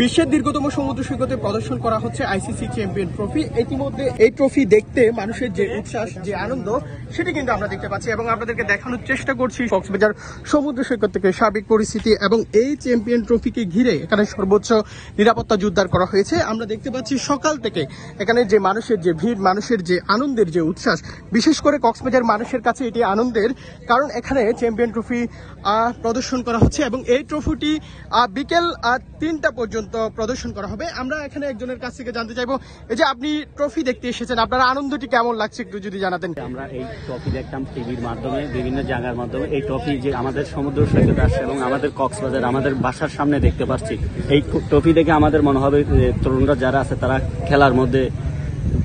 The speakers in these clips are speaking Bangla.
বিশ্বের দীর্ঘতম সমুদ্র সৈকতে প্রদর্শন করা হচ্ছে আইসিসি চ্যাম্পিয়ন ট্রফি। ইতিমধ্যে এই ট্রফি দেখতে মানুষের যে উচ্ছ্বাস, যে আনন্দ, সেটি কিন্তু আমরা দেখতে পাচ্ছি এবং আপনাদেরকে দেখানোর চেষ্টা করছি কক্সবাজার সমুদ্র সৈকত থেকে সার্বিক পরিস্থিতি। এবং এই চ্যাম্পিয়ন ট্রফিকে ঘিরে এখানে সর্বোচ্চ নিরাপত্তা জোরদার করা হয়েছে। আমরা দেখতে পাচ্ছি সকাল থেকে এখানে যে মানুষের যে ভিড়, মানুষের যে আনন্দের যে উচ্ছ্বাস, বিশেষ করে কক্সবাজার মানুষের কাছে এটি আনন্দের, কারণ এখানে চ্যাম্পিয়ন ট্রফি প্রদর্শন করা হচ্ছে এবং এই ট্রফিটি বিকেল 3টা পর্যন্ত প্রদর্শন করা হবে। আমরা এখানে একজনের কাছ থেকে জানতে চাইবো, এই যে আপনি ট্রফি দেখতে এসেছেন, আপনার আনন্দটি কেমন লাগছে একটু যদি জানাতেন। আমরা এই ট্রফি দেখতাম টিভির মাধ্যমে, বিভিন্ন জায়গার মাধ্যমে। এই ট্রফি যে আমাদের সমুদ্র সৈকতে আসছে এবং আমাদের কক্সবাজার আমাদের বাসার সামনে দেখতে পাচ্ছি, এই ট্রফি দেখে আমাদের মনে হবে তরুণরা যারা আছে তারা খেলার মধ্যে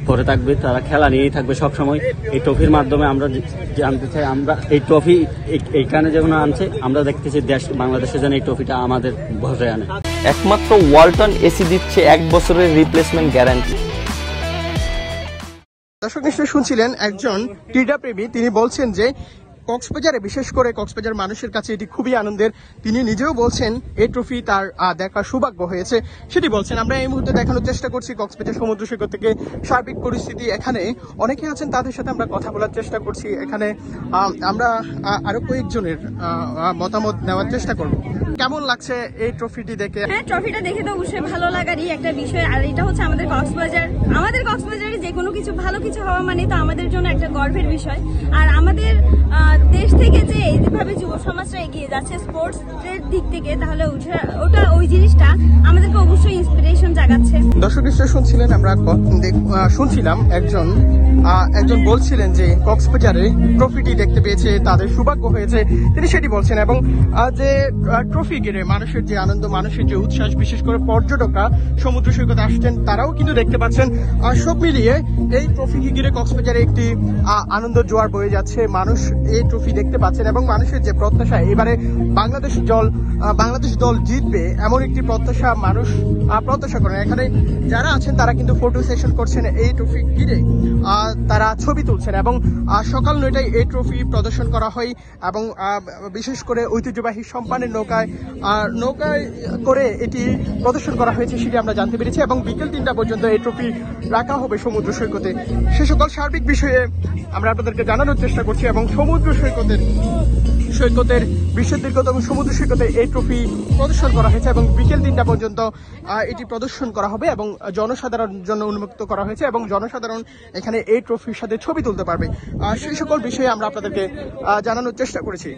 পরে থাকবে, তারা খেলা নিয়েই থাকবে সবসময়। এই ট্রফির মাধ্যমে আমরা জানতে চাই, আমরা এই ট্রফি এইখানে যেমন আনছে, আমরা দেখতেছি দেশ বাংলাদেশের জন্য এই ট্রফিটা আমাদের বজায় আনে। একমাত্র ওয়ালটন এসি দিচ্ছে 1 বছরের রিপ্লেসমেন্ট গ্যারান্টি। দর্শক নিশ্চয়ই শুনছিলেন একজন ক্রীড়াপ্রেমী, তিনি বলছেন যে কক্সবাজারে, বিশেষ করে কক্সবাজার মানুষের কাছে এটি খুবই আনন্দের। তিনি নিজেও বলছেন এই ট্রফি তার দেখার সৌভাগ্য হয়েছে, সেটি বলছেন। আমরা এই মুহূর্তে দেখানোর চেষ্টা করছি কক্সবাজার সমুদ্র সৈকত থেকে সার্বিক পরিস্থিতি। এখানে অনেকে আছেন, তাদের সাথে আমরা কথা বলার চেষ্টা করছি। এখানে আমরা আরো কয়েকজনের মতামত নেওয়ার চেষ্টা করব। কেমন লাগছে এই ট্রফিটি দেখে? হ্যাঁ, ট্রফিটা দেখে তো অবশ্যই ভালো লাগারই একটা বিষয়। আর এটা হচ্ছে আমাদের কক্সবাজারে যে কোনো কিছু ভালো কিছু হওয়া মানে তো আমাদের জন্য একটা গর্বের বিষয়। আর আমাদের দেশ থেকে যে এইভাবে যুব সমাজটা এগিয়ে যাচ্ছে স্পোর্টস এর দিক থেকে, তাহলে ওই জিনিসটা আমাদেরকে অবশ্যই ইন্সপিরেশন জাগাচ্ছে। দর্শক নিশ্চয় শুনছিলেন, আমরা শুনছিলাম একজন বলছিলেন যে কক্সবাজারে ট্রফিটি দেখতে পেয়েছে, তাদের সৌভাগ্য হয়েছে, তিনি সেটি বলছেন। এবং যে ট্রফি ঘিরে মানুষের যে আনন্দ, মানুষের যে উচ্ছ্বাস, বিশেষ করে পর্যটকরা সমুদ্র সৈকতে আসছেন, তারাও কিন্তু দেখতে পাচ্ছেন। আর সব মিলিয়ে এই ট্রফিকে ঘিরে কক্সবাজারে একটি আনন্দ জোয়ার বয়ে যাচ্ছে। মানুষ এই ট্রফি দেখতে পাচ্ছেন এবং মানুষের যে প্রত্যাশা, এবারে বাংলাদেশ দল জিতবে এমন একটি প্রত্যাশা মানুষ প্রত্যাশা করেন। এখানে যারা আছেন তারা কিন্তু ফটো সেশন করছেন, এই ট্রফি ঘিরে তারা ছবি তুলছেন। এবং সকাল 9টায় এই ট্রফি প্রদর্শন করা হয় এবং বিশেষ করে ঐতিহ্যবাহী সম্পানের নৌকায় করে এটি প্রদর্শন করা হয়েছে, সেটি আমরা জানতে পেরেছি। এবং বিকেল 3টা পর্যন্ত এই ট্রফি রাখা হবে সমুদ্র সৈকতে। সে সকল সার্বিক বিষয়ে আমরা আপনাদেরকে জানানোর চেষ্টা করছি। এবং সমুদ্র সৈকতের বিশ্বের দীর্ঘতম সমুদ্র সৈকতে এই ট্রফি প্রদর্শন করা হয়েছে এবং বিকেল 3টা পর্যন্ত এটি প্রদর্শন করা হবে এবং জনসাধারণের জন্য উন্মুক্ত করা হয়েছে এবং জনসাধারণ এখানে এই ট্রফির সাথে ছবি তুলতে পারবে। সেই সকল বিষয়ে আমরা আপনাদেরকে জানানোর চেষ্টা করেছি।